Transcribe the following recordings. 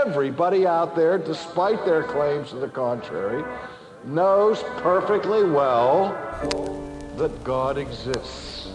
everybody out there, despite their claims to the contrary, knows perfectly well that God exists.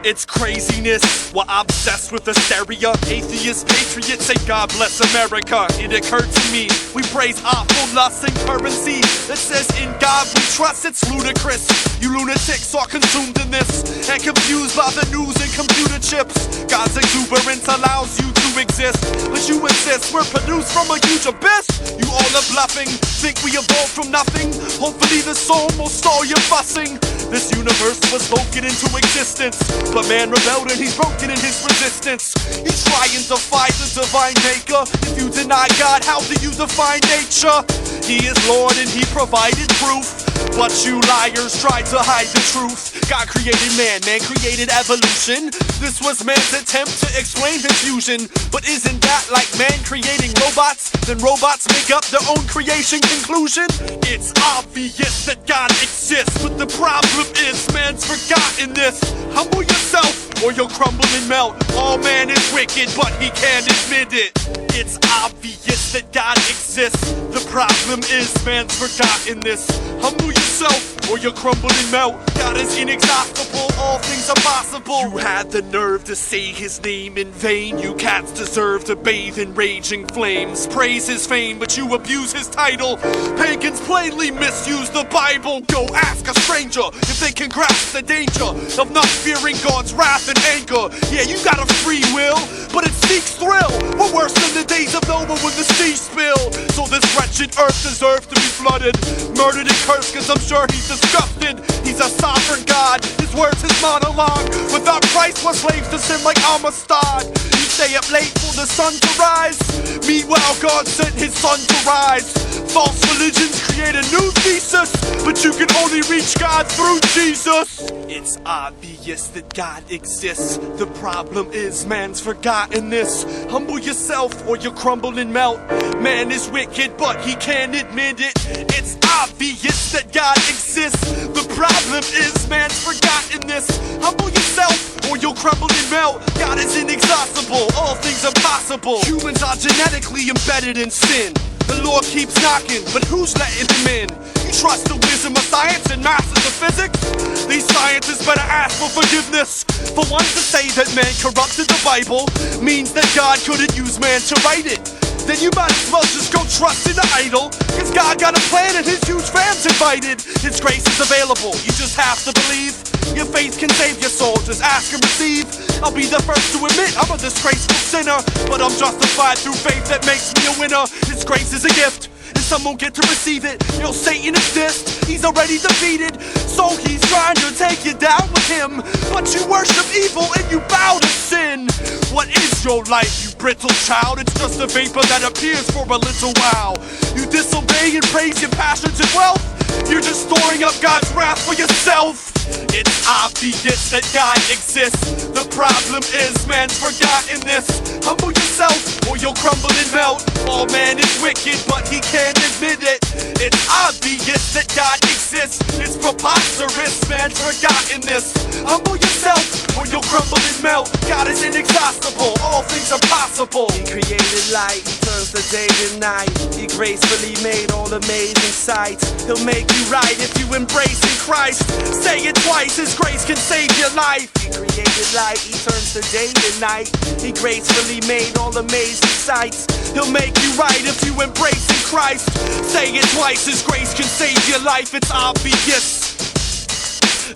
It's craziness, we're obsessed with hysteria. Atheists, patriots say God bless America. It occurred to me, we praise awful lust and currency that says in God we trust. It's ludicrous, you lunatics are consumed in this and confused by the news and computer chips. God's exuberance allows you to exist, but you insist we're produced from a huge abyss. You all are bluffing, think we evolved from nothing. Hopefully the soul will stall your fussing. This universe was spoken into existence, but man rebelled and he's broken in his resistance. You try and defy the divine maker. If you deny God, how do you define nature? He is Lord and he provided proof, but you liars tried to hide the truth. God created man, man created evolution. This was man's attempt to explain his fusion. But isn't that like man creating robots? Then robots make up their own creation conclusion? It's obvious that God exists, but the problem is man's forgotten this. Humble yourself or you'll crumble and melt. All man is wicked, but he can't admit it. It's obvious that God exists. The problem is man's forgotten this. Humble yourself or you'll crumble and melt. God is inexhaustible, all things are possible. You had the nerve to say his name in vain. You cats deserve to bathe in raging flames. Praise his fame, but you abuse his title. Pagans plainly misuse the Bible. Go ask a stranger if they can grasp the danger of not fearing God's wrath and anger. Yeah, you got a free will, but it seeks thrill. We're worse than the days of Noah when the sea spilled. So this wretched earth deserves to be flooded, murdered and cursed, cause I'm sure he's disgusted. He's a sovereign God, his words, his monologue. Without Christ, we're slaves to sin like Amistad. You stay up late for the sun to rise, meanwhile God sent his son to rise. False religions create a new thesis, but you can only reach God through Jesus. It's obvious that God exists. The problem is man's forgotten this. Humble yourself or you'll crumble and melt. Man is wicked, but he can't admit it. It's obvious that God exists. The problem is man's forgotten this. Humble yourself or you'll crumble and melt. God is inexhaustible, all things are possible. Humans are genetically embedded in sin. The Lord keeps knocking, but who's letting him in? You trust the wisdom of science and masters of physics? These scientists better ask for forgiveness. For one to say that man corrupted the Bible means that God couldn't use man to write it. Then you might as well just go trust in the idol, cause God got a plan and his huge fam's invited. His grace is available, you just have to believe. Your faith can save your soul, just ask and receive. I'll be the first to admit I'm a disgraceful sinner, but I'm justified through faith that makes me a winner. His grace is a gift, and some won't get to receive it. You know Satan is dissed, he's already defeated, so he's trying to take you down with him. But you worship evil and you bow to sin. What is your life, you brittle child? It's just a vapor that appears for a little while. You disobey and praise your passions and wealth. You're just storing up God's wrath for yourself. It's obvious that God exists. The problem is man's forgotten this. Humble yourself or you'll crumble and melt. All man is wicked, but he can't admit it. It's obvious that God exists. It's preposterous, man's forgotten this. Humble yourself or you'll crumble and melt. God is inexhaustible, all things are possible. He created light, he turns the day to night. He gracefully made all amazing sights. He'll make you right if you embrace in Christ. Say it twice, his grace can save your life. He created light, he turns the day to night. He gracefully made all amazing sights. He'll make you right if you embrace in Christ. Say it twice, his grace can save your life. It's obvious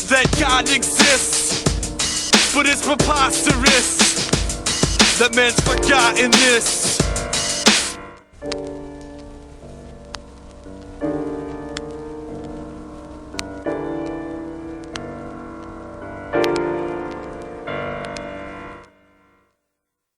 that God exists, but it's preposterous that man's forgotten this.